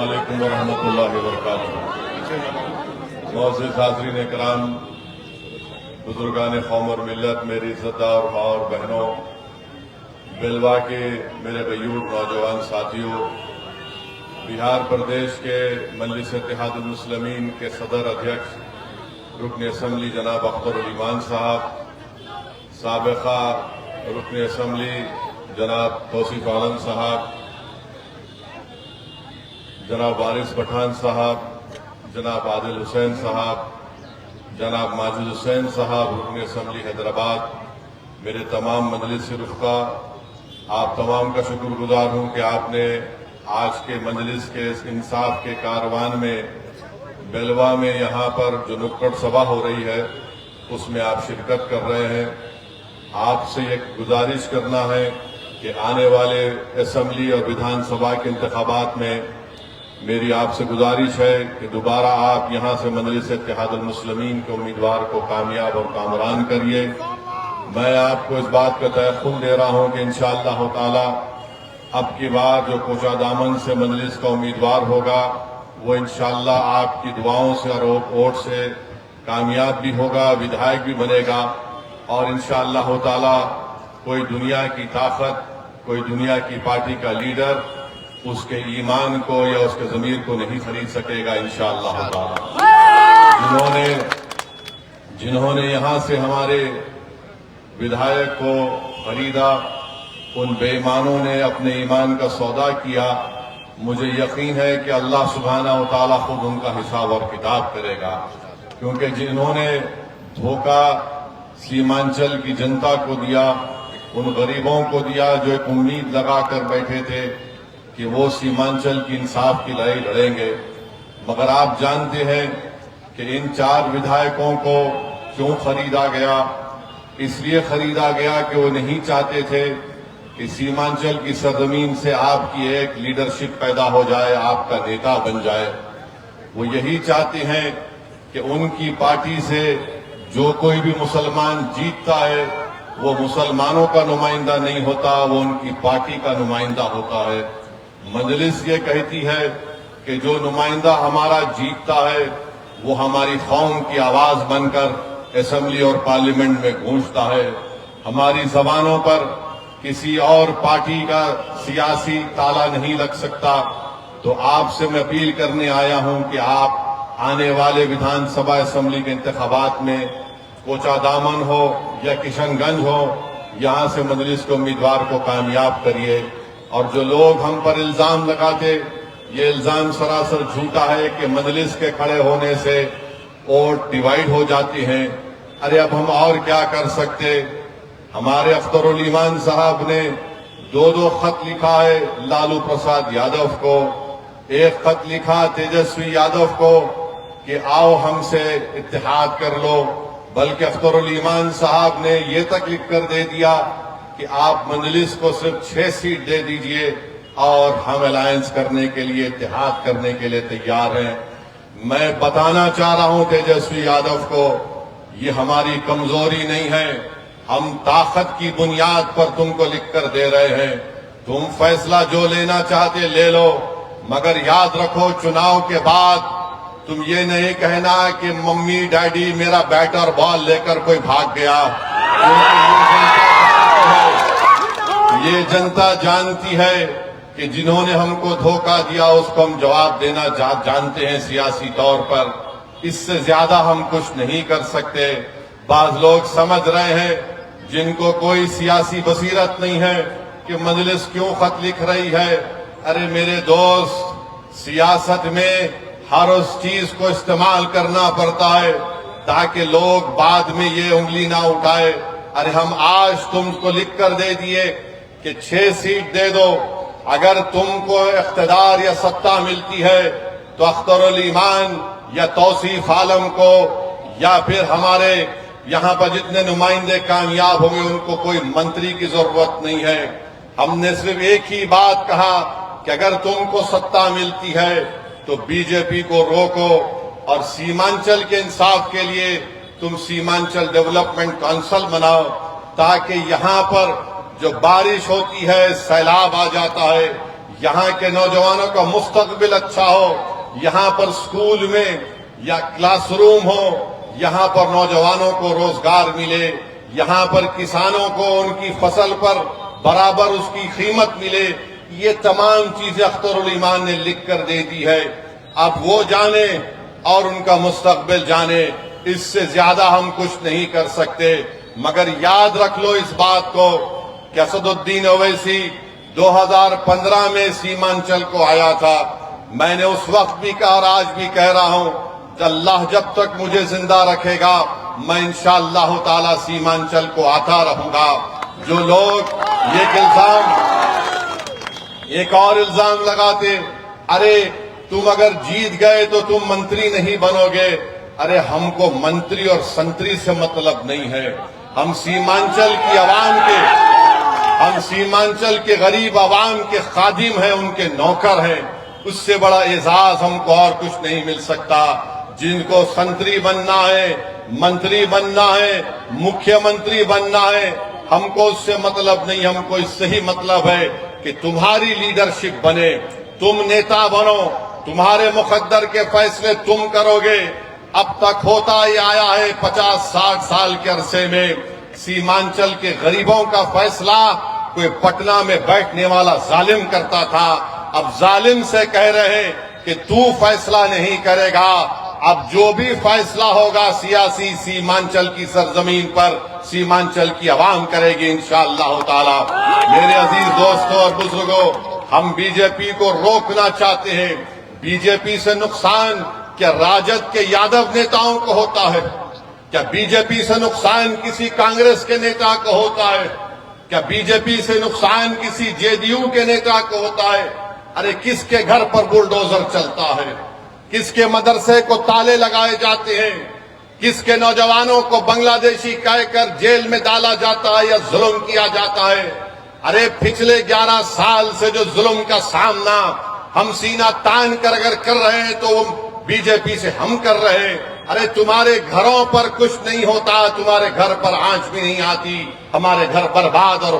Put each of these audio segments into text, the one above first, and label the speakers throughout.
Speaker 1: علیکم ورحمۃ اللہ وبرکاتہ۔ معزز حاضرین کرام، بزرگان قوم اور ملت، میری عزتدار ماں اور بہنوں، بلوا کے میرے غیور نوجوان ساتھیوں، بہار پردیش کے مجلس اتحاد المسلمین کے صدر ادھیکش رکن اسمبلی جناب اختر الایمان صاحب، سابقہ رکن اسمبلی جناب توصیف عالم صاحب، جناب وارث پٹھان صاحب، جناب عادل حسین صاحب، جناب ماجد حسین صاحب رکن اسمبلی حیدرآباد، میرے تمام مجلس رفقا، آپ تمام کا شکر گزار ہوں کہ آپ نے آج کے مجلس کے اس انصاف کے کاروان میں بلوا میں یہاں پر جو نکڑ سبھا ہو رہی ہے اس میں آپ شرکت کر رہے ہیں۔ آپ سے ایک گزارش کرنا ہے کہ آنے والے اسمبلی اور ویدھان سبھا کے انتخابات میں میری آپ سے گزارش ہے کہ دوبارہ آپ یہاں سے مجلس اتحاد المسلمین کے امیدوار کو کامیاب اور کامران کریے۔ میں آپ کو اس بات کا تیقن دے رہا ہوں کہ انشاءاللہ تعالی اب کی بار جو کوچہ دامن سے مجلس کا امیدوار ہوگا وہ انشاءاللہ آپ کی دعاؤں سے اور ووٹ سے کامیاب بھی ہوگا، ودھائک بھی بنے گا، اور انشاءاللہ تعالی کوئی دنیا کی طاقت، کوئی دنیا کی پارٹی کا لیڈر اس کے ایمان کو یا اس کے ضمیر کو نہیں خرید سکے گا انشاءاللہ تعالی۔ جنہوں نے یہاں سے ہمارے ودھائک کو خریدا، ان بے ایمانوں نے اپنے ایمان کا سودا کیا، مجھے یقین ہے کہ اللہ سبحانہ و تعالی خود ان کا حساب اور کتاب کرے گا، کیونکہ جنہوں نے دھوکہ سیمانچل کی جنتا کو دیا، ان غریبوں کو دیا جو ایک امید لگا کر بیٹھے تھے کہ وہ سیمانچل کی انصاف کی لڑائی لڑیں گے، مگر آپ جانتے ہیں کہ ان 4 ودھائکوں کو کیوں خریدا گیا؟ اس لیے خریدا گیا کہ وہ نہیں چاہتے تھے کہ سیمانچل کی سرزمین سے آپ کی ایک لیڈرشپ پیدا ہو جائے، آپ کا نیتا بن جائے۔ وہ یہی چاہتے ہیں کہ ان کی پارٹی سے جو کوئی بھی مسلمان جیتتا ہے وہ مسلمانوں کا نمائندہ نہیں ہوتا، وہ ان کی پارٹی کا نمائندہ ہوتا ہے۔ مجلس یہ کہتی ہے کہ جو نمائندہ ہمارا جیتتا ہے وہ ہماری قوم کی آواز بن کر اسمبلی اور پارلیمنٹ میں گونجتا ہے، ہماری زبانوں پر کسی اور پارٹی کا سیاسی تالا نہیں لگ سکتا۔ تو آپ سے میں اپیل کرنے آیا ہوں کہ آپ آنے والے ویدھان سبھا اسمبلی کے انتخابات میں کوچہ دامن ہو یا کشن گنج ہو، یہاں سے مجلس کے امیدوار کو کامیاب کریے۔ اور جو لوگ ہم پر الزام لگاتے، یہ الزام سراسر جھوٹا ہے کہ مجلس کے کھڑے ہونے سے ووٹ ڈیوائیڈ ہو جاتے ہیں۔ ارے اب ہم اور کیا کر سکتے؟ ہمارے اختر الایمان صاحب نے 2 خط لکھا ہے لالو پرساد یادو کو، ایک خط لکھا تیجسوی یادو کو کہ آؤ ہم سے اتحاد کر لو، بلکہ اختر الایمان صاحب نے یہ تک لکھ کر دے دیا کہ آپ مجلس کو صرف 6 سیٹ دے دیجئے اور ہم الائنس کرنے کے لیے، اتحاد کرنے کے لیے تیار ہیں۔ میں بتانا چاہ رہا ہوں تیجسوی یادو کو، یہ ہماری کمزوری نہیں ہے، ہم طاقت کی بنیاد پر تم کو لکھ کر دے رہے ہیں۔ تم فیصلہ جو لینا چاہتے لے لو، مگر یاد رکھو چناؤ کے بعد تم یہ نہیں کہنا کہ ممی ڈیڈی میرا بیٹ اور بال لے کر کوئی بھاگ گیا، یہ جنتا جانتی ہے کہ جنہوں نے ہم کو دھوکہ دیا اس کو ہم جواب دینا جانتے ہیں سیاسی طور پر، اس سے زیادہ ہم کچھ نہیں کر سکتے۔ بعض لوگ سمجھ رہے ہیں جن کو کوئی سیاسی بصیرت نہیں ہے کہ مجلس کیوں خط لکھ رہی ہے۔ ارے میرے دوست، سیاست میں ہر اس چیز کو استعمال کرنا پڑتا ہے تاکہ لوگ بعد میں یہ انگلی نہ اٹھائے۔ ارے ہم آج تم کو لکھ کر دے دیے کہ 6 سیٹ دے دو، اگر تم کو اقتدار یا ستہ ملتی ہے تو اختر الایمان یا توصیف عالم کو یا پھر ہمارے یہاں پر جتنے نمائندے کامیاب ہوں گے ان کو کوئی منتری کی ضرورت نہیں ہے۔ ہم نے صرف ایک ہی بات کہا کہ اگر تم کو ستہ ملتی ہے تو بی جے پی کو روکو اور سیمانچل کے انصاف کے لیے تم سیمانچل ڈیولپمنٹ کونسل بناؤ، تاکہ یہاں پر جو بارش ہوتی ہے، سیلاب آ جاتا ہے، یہاں کے نوجوانوں کا مستقبل اچھا ہو، یہاں پر سکول میں یا کلاس روم ہو، یہاں پر نوجوانوں کو روزگار ملے، یہاں پر کسانوں کو ان کی فصل پر برابر اس کی قیمت ملے، یہ تمام چیزیں اختر الایمان نے لکھ کر دے دی ہے۔ اب وہ جانے اور ان کا مستقبل جانے، اس سے زیادہ ہم کچھ نہیں کر سکتے، مگر یاد رکھ لو اس بات کو کہ اسد الدین اویسی 2015 میں سیمانچل کو آیا تھا۔ میں نے اس وقت بھی کہا اور آج بھی کہہ رہا ہوں کہ اللہ جب تک مجھے زندہ رکھے گا میں انشاءاللہ تعالی سیمانچل کو آتا رہوں گا۔ جو لوگ ایک اور الزام لگاتے، ارے تم اگر جیت گئے تو تم منتری نہیں بنو گے، ارے ہم کو منتری اور سنتری سے مطلب نہیں ہے، ہم سیمانچل کے غریب عوام کے خادم ہیں، ان کے نوکر ہیں، اس سے بڑا اعزاز ہم کو اور کچھ نہیں مل سکتا۔ جن کو سنتری بننا ہے، منتری بننا ہے، مکھیہ منتری بننا ہے، ہم کو اس سے مطلب نہیں، ہم کو اس سے ہی مطلب ہے کہ تمہاری لیڈرشپ بنے، تم نیتا بنو، تمہارے مقدر کے فیصلے تم کرو گے۔ اب تک ہوتا ہی آیا ہے 50-60 سال کے عرصے میں سیمانچل کے غریبوں کا فیصلہ کوئی پٹنہ میں بیٹھنے والا ظالم کرتا تھا، اب ظالم سے کہہ رہے ہیں کہ تو فیصلہ نہیں کرے گا، اب جو بھی فیصلہ ہوگا سیاسی سیمانچل کی سرزمین پر سیمانچل کی عوام کرے گی انشاءاللہ تعالی۔ میرے عزیز دوستوں اور بزرگوں، ہم بی جے پی کو روکنا چاہتے ہیں۔ بی جے پی سے نقصان کیا راجد کے یادو نیتاؤں کو ہوتا ہے؟ کیا بی جے پی سے نقصان کسی کانگریس کے نیتا کو ہوتا ہے؟ کیا بی جے پی سے نقصان کسی جے ڈی یو کے نیتا کو ہوتا ہے؟ ارے کس کے گھر پر بلڈوزر چلتا ہے؟ کس کے مدرسے کو تالے لگائے جاتے ہیں؟ کس کے نوجوانوں کو بنگلہ دیشی کہہ کر جیل میں ڈالا جاتا ہے یا ظلم کیا جاتا ہے؟ ارے پچھلے 11 سال سے جو ظلم کا سامنا ہم سینہ تان کر اگر کر رہے ہیں تو وہ بی جے پی سے ہم کر رہے ہیں۔ ارے تمہارے گھروں پر کچھ نہیں ہوتا، تمہارے گھر پر آنچ بھی نہیں آتی، ہمارے گھر برباد اور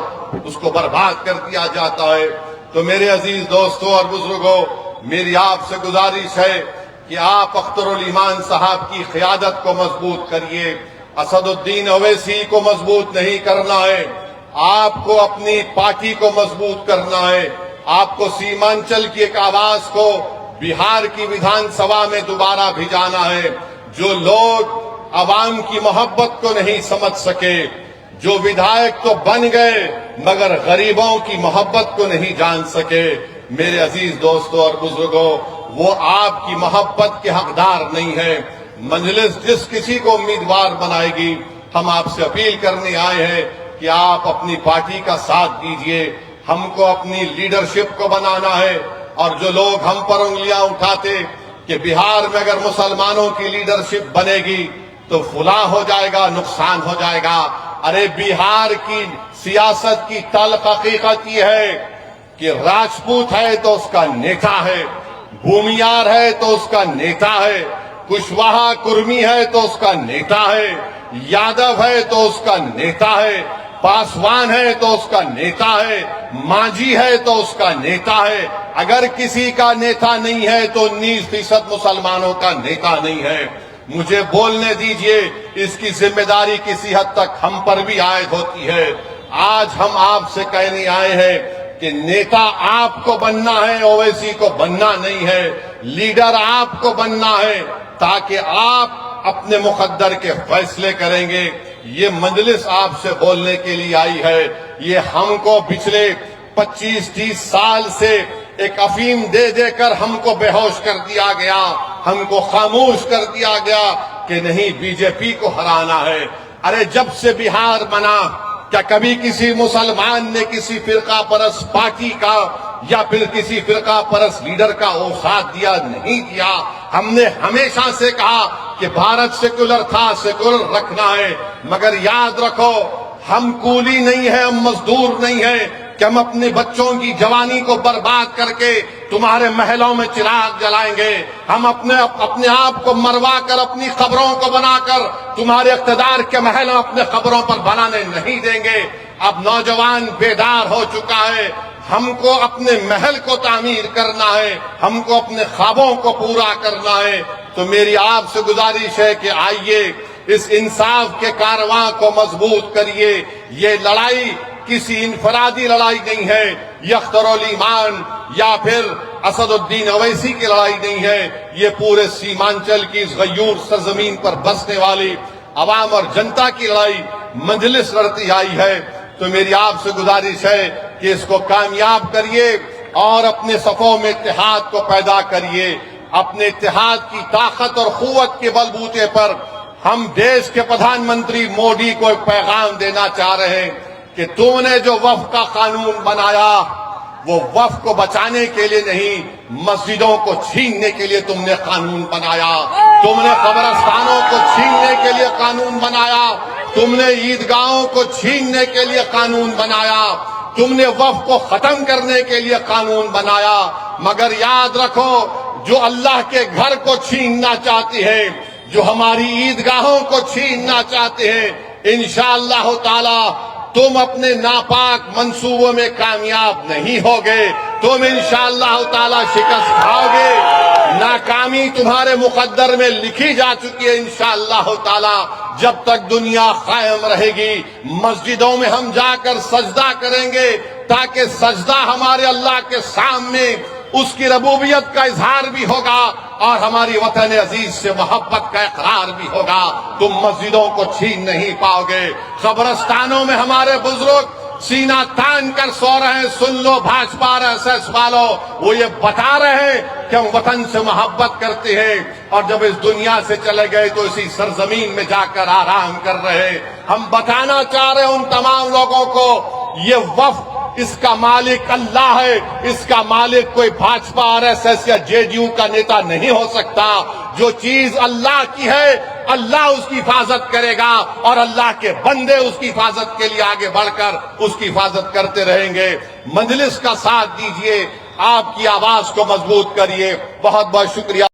Speaker 1: اس کو برباد کر دیا جاتا ہے۔ تو میرے عزیز دوستوں اور بزرگوں، میری آپ سے گزارش ہے کہ آپ اختر الایمان صاحب کی قیادت کو مضبوط کریے۔ اسد الدین اویسی کو مضبوط نہیں کرنا ہے، آپ کو اپنی پارٹی کو مضبوط کرنا ہے، آپ کو سیمانچل کی ایک آواز کو بہار کی ویدھان سبھا میں دوبارہ بھیجانا ہے۔ جو لوگ عوام کی محبت کو نہیں سمجھ سکے، جو ودھائک تو بن گئے مگر غریبوں کی محبت کو نہیں جان سکے، میرے عزیز دوستوں اور بزرگوں، وہ آپ کی محبت کے حقدار نہیں ہے۔ مجلس جس کسی کو امیدوار بنائے گی، ہم آپ سے اپیل کرنے آئے ہیں کہ آپ اپنی پارٹی کا ساتھ دیجئے، ہم کو اپنی لیڈرشپ کو بنانا ہے۔ اور جو لوگ ہم پر انگلیاں اٹھاتے کہ بہار میں اگر مسلمانوں کی لیڈرشپ بنے گی تو فلاں ہو جائے گا، نقصان ہو جائے گا، ارے بہار کی سیاست کی تلخ حقیقت یہ ہے کہ راجپوت ہے تو اس کا نیتا ہے، بھومیار ہے تو اس کا نیتا ہے، کشواہا کرمی ہے تو اس کا نیتا ہے، یادو ہے تو اس کا نیتا ہے، پاسوان ہے تو اس کا نیتا ہے، مانجھی ہے تو اس کا نیتا ہے۔ اگر کسی کا نیتا نہیں ہے تو 19% مسلمانوں کا نیتا نہیں ہے۔ مجھے بولنے دیجئے، اس کی ذمہ داری کسی حد تک ہم پر بھی عائد ہوتی ہے۔ آج ہم آپ سے کہنے آئے ہیں کہ نیتا آپ کو بننا ہے، اویسی کو بننا نہیں ہے، لیڈر آپ کو بننا ہے تاکہ آپ اپنے مقدر کے فیصلے کریں گے۔ یہ مجلس آپ سے بولنے کے لیے آئی ہے۔ یہ ہم کو پچھلے 25-30 سال سے ایک افیم دے دے کر ہم کو بے ہوش کر دیا گیا، ہم کو خاموش کر دیا گیا کہ نہیں بی جے پی کو ہرانا ہے۔ ارے جب سے بہار بنا، کیا کبھی کسی مسلمان نے کسی فرقہ پرست پارٹی کا یا پھر کسی فرقہ پرست لیڈر کا وہ ساتھ دیا؟ نہیں دیا۔ ہم نے ہمیشہ سے کہا کہ بھارت سیکولر تھا، سیکولر رکھنا ہے، مگر یاد رکھو ہم کولی نہیں ہیں، ہم مزدور نہیں ہیں کہ ہم اپنے بچوں کی جوانی کو برباد کر کے تمہارے محلوں میں چراغ جلائیں گے۔ ہم اپنے آپ کو مروا کر اپنی قبروں کو بنا کر تمہارے اقتدار کے محل اپنے قبروں پر بنانے نہیں دیں گے۔ اب نوجوان بیدار ہو چکا ہے، ہم کو اپنے محل کو تعمیر کرنا ہے، ہم کو اپنے خوابوں کو پورا کرنا ہے۔ تو میری آپ سے گزارش ہے کہ آئیے اس انصاف کے کارواں کو مضبوط کریے۔ یہ لڑائی کسی انفرادی لڑائی نہیں ہے، یہ اختر الایمان یا پھر اسد الدین اویسی کی لڑائی نہیں ہے، یہ پورے سیمانچل کی اس غیور سرزمین پر بسنے والی عوام اور جنتا کی لڑائی مجلس لڑتی آئی ہے۔ تو میری آپ سے گزارش ہے کہ اس کو کامیاب کریے اور اپنے صفوں میں اتحاد کو پیدا کریے۔ اپنے اتحاد کی طاقت اور قوت کے بل بوتے پر ہم دیش کے پردھان منتری مودی کو ایک پیغام دینا چاہ رہے ہیں کہ تم نے جو وقف کا قانون بنایا وہ وقف کو بچانے کے لیے نہیں، مسجدوں کو چھیننے کے لیے تم نے قانون بنایا۔ تم نے قبرستانوں کو چھیننے کے لیے قانون بنایا، تم نے عیدگاہوں کو چھیننے کے لیے قانون بنایا، تم نے وقف کو ختم کرنے کے لیے قانون بنایا۔ مگر یاد رکھو، جو اللہ کے گھر کو چھیننا چاہتی ہے، جو ہماری عیدگاہوں کو چھیننا چاہتے ہیں، انشاءاللہ تعالی تم اپنے ناپاک منصوبوں میں کامیاب نہیں ہوگے، تم انشاءاللہ تعالی شکست کھاؤ گے۔ ناکامی تمہارے مقدر میں لکھی جا چکی ہے انشاءاللہ تعالی۔ جب تک دنیا قائم رہے گی، مسجدوں میں ہم جا کر سجدہ کریں گے تاکہ سجدہ ہمارے اللہ کے سامنے اس کی ربوبیت کا اظہار بھی ہوگا اور ہماری وطن عزیز سے محبت کا اقرار بھی ہوگا۔ تم مسجدوں کو چھین نہیں پاؤ گے۔ قبرستانوں میں ہمارے بزرگ سینہ تان کر سو رہے ہیں، سن لو بھاجپا RSS والو، وہ یہ بتا رہے ہیں کہ ہم وطن سے محبت کرتے ہیں، اور جب اس دنیا سے چلے گئے تو اسی سرزمین میں جا کر آرام کر رہے ہیں۔ ہم بتانا چاہ رہے ہیں ان تمام لوگوں کو، یہ وقف اس کا مالک اللہ ہے، اس کا مالک کوئی بھاجپا RSS یا JDU کا نیتا نہیں ہو سکتا۔ جو چیز اللہ کی ہے، اللہ اس کی حفاظت کرے گا، اور اللہ کے بندے اس کی حفاظت کے لیے آگے بڑھ کر اس کی حفاظت کرتے رہیں گے۔ مجلس کا ساتھ دیجئے، آپ کی آواز کو مضبوط کریے۔ بہت بہت شکریہ۔